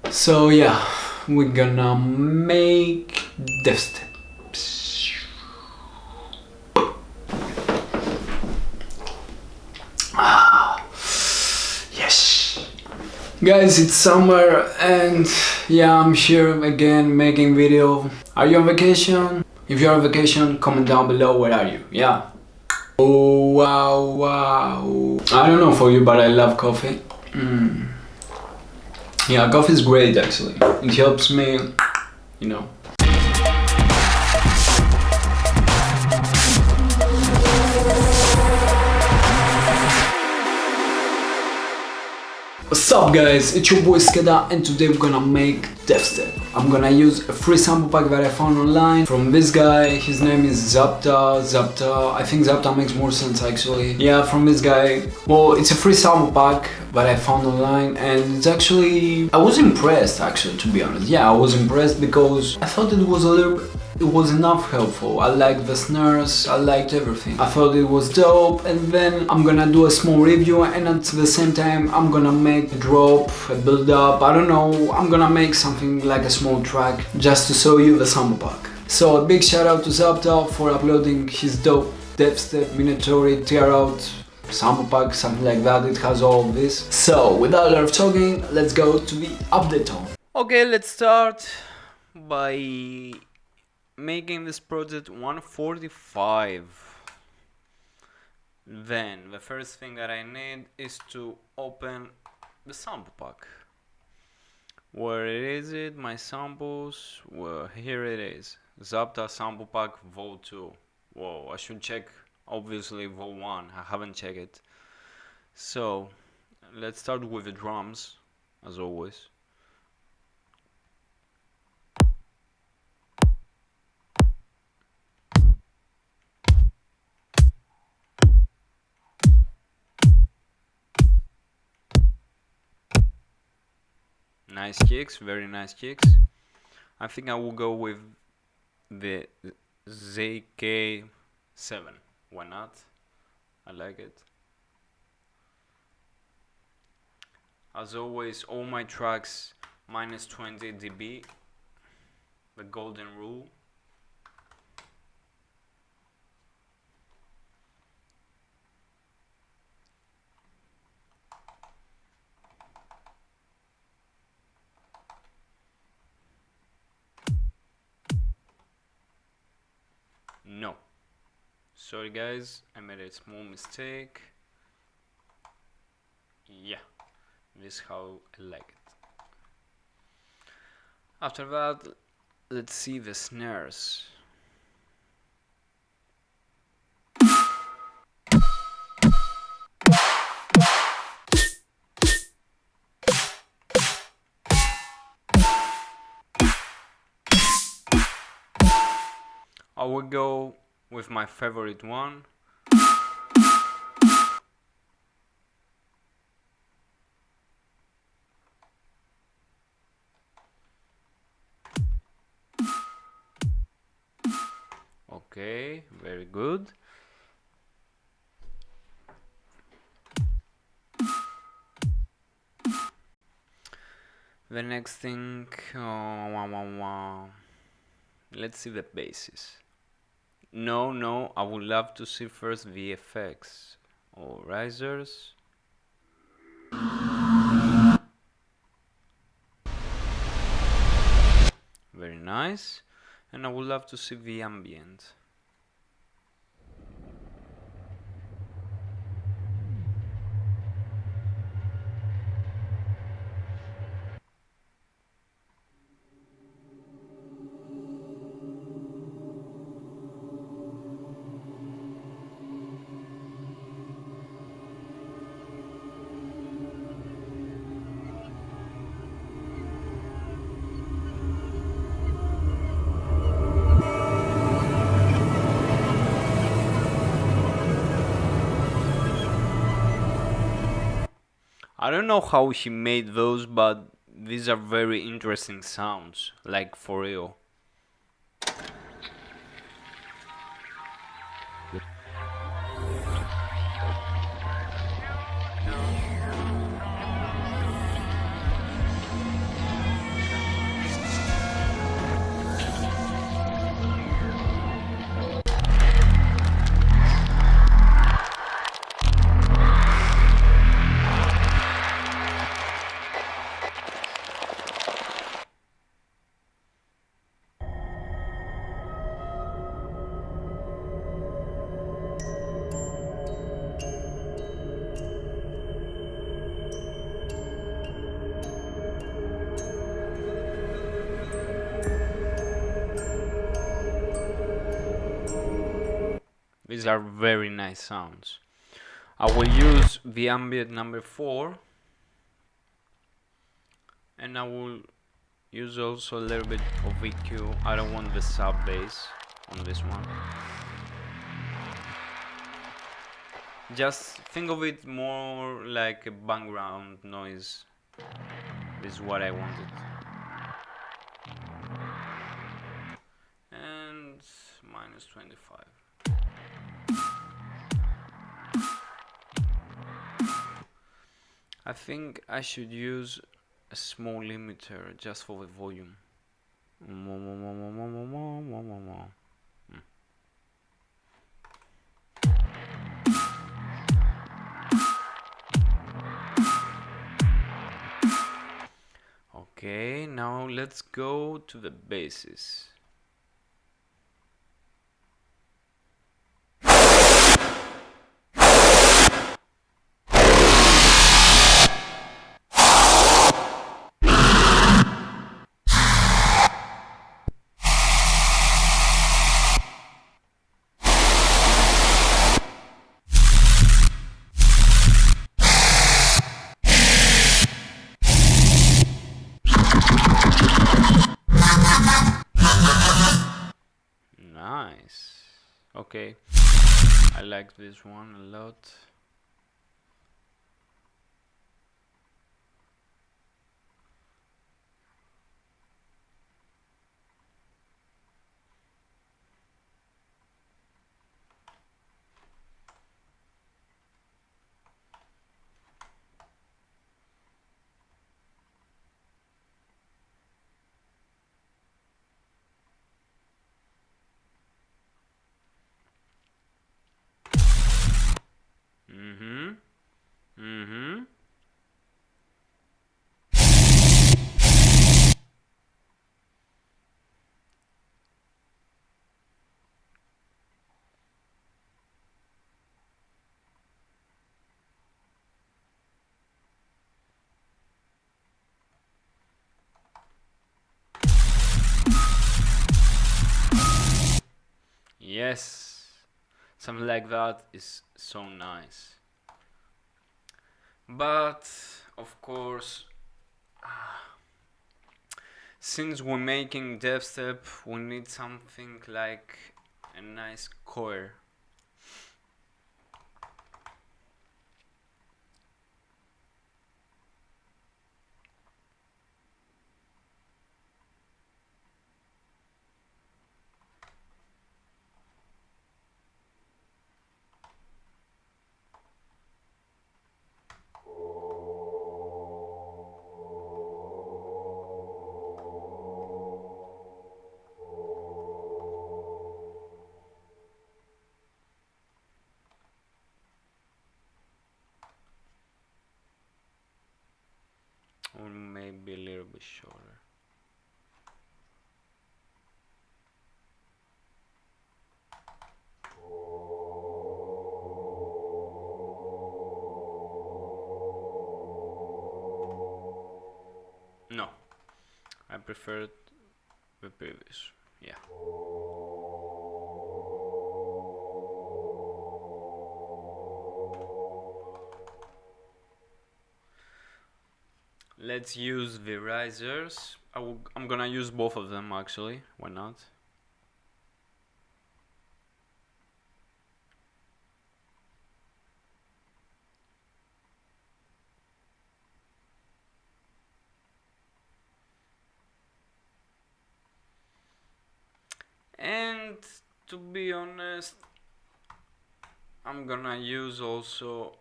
So yeah, we're gonna make Deathstep. Yes! Guys, it's summer and yeah, I'm here again making video. Are you on vacation? If you're on vacation, comment down below where are you, yeah. Oh wow. I don't know for you, but I love coffee. Yeah, coffee is great actually. It helps me, you know. What's up guys, it's your boy Skedda and today we're gonna make Deathstep. I'm gonna use a free sample pack that I found online from this guy. His name is Zapta. I think Zapta makes more sense actually. Yeah, from this guy. Well, it's a free sample pack that I found online and it's actually... I was impressed actually, to be honest. Yeah, I was impressed because I thought it was enough helpful. I liked the snares, I liked everything. I thought it was dope, and then I'm gonna do a small review and at the same time I'm gonna make a drop, a build up, I don't know, I'm gonna make something like a small track just to show you the sample pack. So a big shout out to Zapta for uploading his dope Deathstep Minotaur tear out sample pack, something like that. It has all of this. So without a lot of talking, let's go to the update on. Okay, let's start by making this project 145. Then the first thing that I need is to open the sample pack. Where is it? My samples. Well, here it is. Zapta sample pack vol 2. Whoa, I should check obviously vol 1. I haven't checked it. So let's start with the drums as always. Nice kicks, very nice kicks. I think I will go with the ZK7. Why not? I like it. As always, all my tracks minus 20 dB, the golden rule. No, sorry guys, I made a small mistake. Yeah, this is how I like it. After that, let's see the snares. I will go with my favorite one. Okay, very good. The next thing, let's see the basses. No, I would love to see first VFX or risers. Very nice. And I would love to see the ambient. I don't know how he made those, but these are very interesting sounds, like for real. these are very nice sounds. I will use the ambient number 4, and I will use also a little bit of EQ. I don't want the sub bass on this one. Just think of it more like a background noise. This is what I wanted. And minus 25. I think I should use a small limiter just for the volume. Okay, now let's go to the basses. Nice. Okay, I like this one a lot. Yes, something like that is so nice. But of course, since we're making Deathstep, we need something like a nice core. Or maybe a little bit shorter. No, I prefer the previous. Yeah. Let's use the risers. I'm gonna use both of them actually. Why not? And to be honest, I'm gonna use also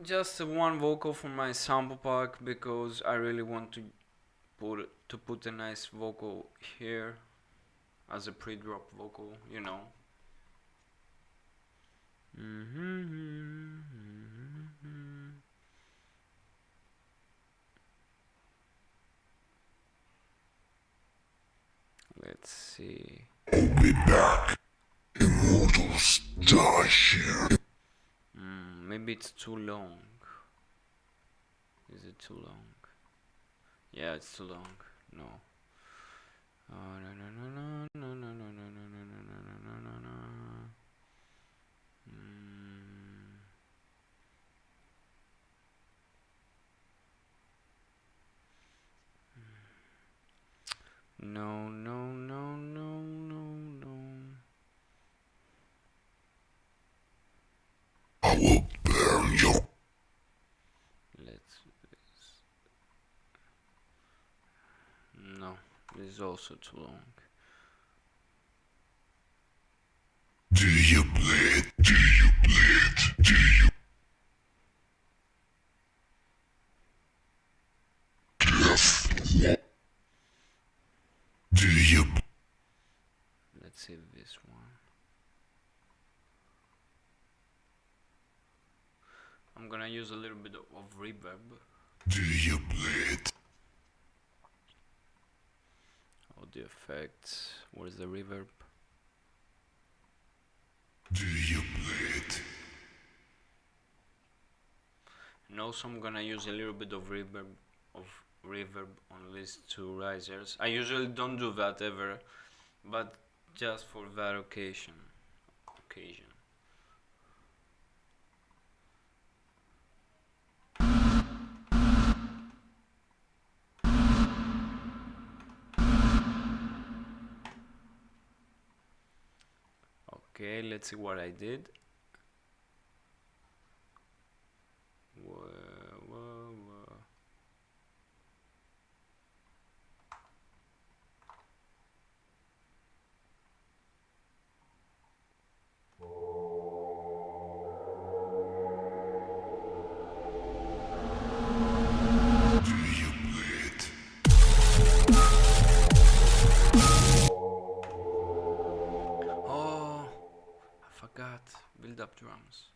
just one vocal for my sample pack because I really want to put a nice vocal here as a pre-drop vocal, you know. Let's see. I'll be back. Immortals die here. Maybe it's too long. Is it too long? Yeah, it's too long. No. Oh, no. No, no, no, no, no, no. I will burn you. Let's do this. No, this is also too long. Do you bleed? Do you bleed? Do you death? Do you Let's see this one. I'm gonna use a little bit of reverb. do you bleed? Audio effects. Where's the reverb? Do you bleed? And also I'm gonna use a little bit of reverb on these two risers. I usually don't do that ever, but just for that occasion. Okay, let's see what I did. Whoa. Do you bleed? Oh, I forgot. Build up drums.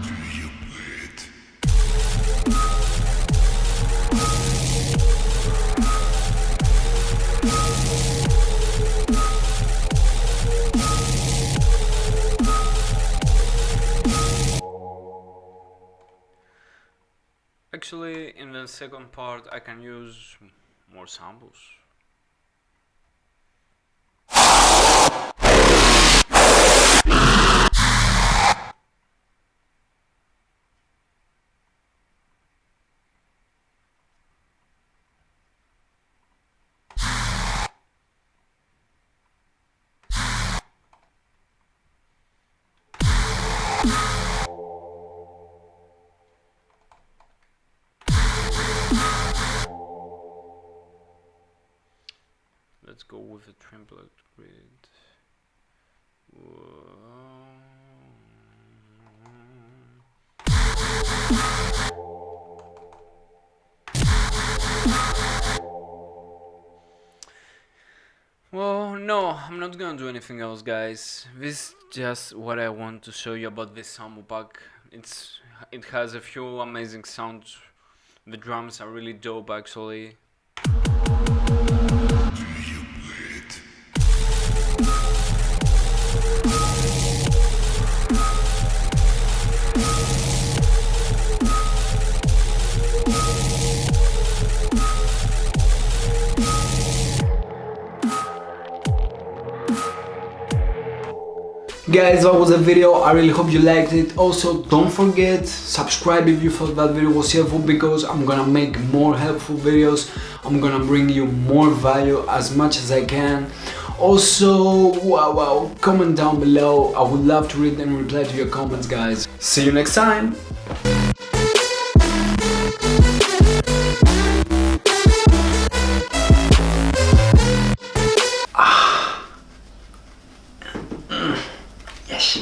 Do you bleed? Actually, in the second part, I can use more samples. Let's go with a triplet grid. Well, no, I'm not gonna do anything else, guys. This is just what I want to show you about this sample pack. It has a few amazing sounds. The drums are really dope, actually. Do you bleed? Guys, that was a video. I really hope you liked it. Also, don't forget, subscribe if you thought that video was helpful, because I'm gonna make more helpful videos. I'm gonna bring you more value as much as I can. Also, wow, comment down below. I would love to read and reply to your comments, guys. See you next time. Yes.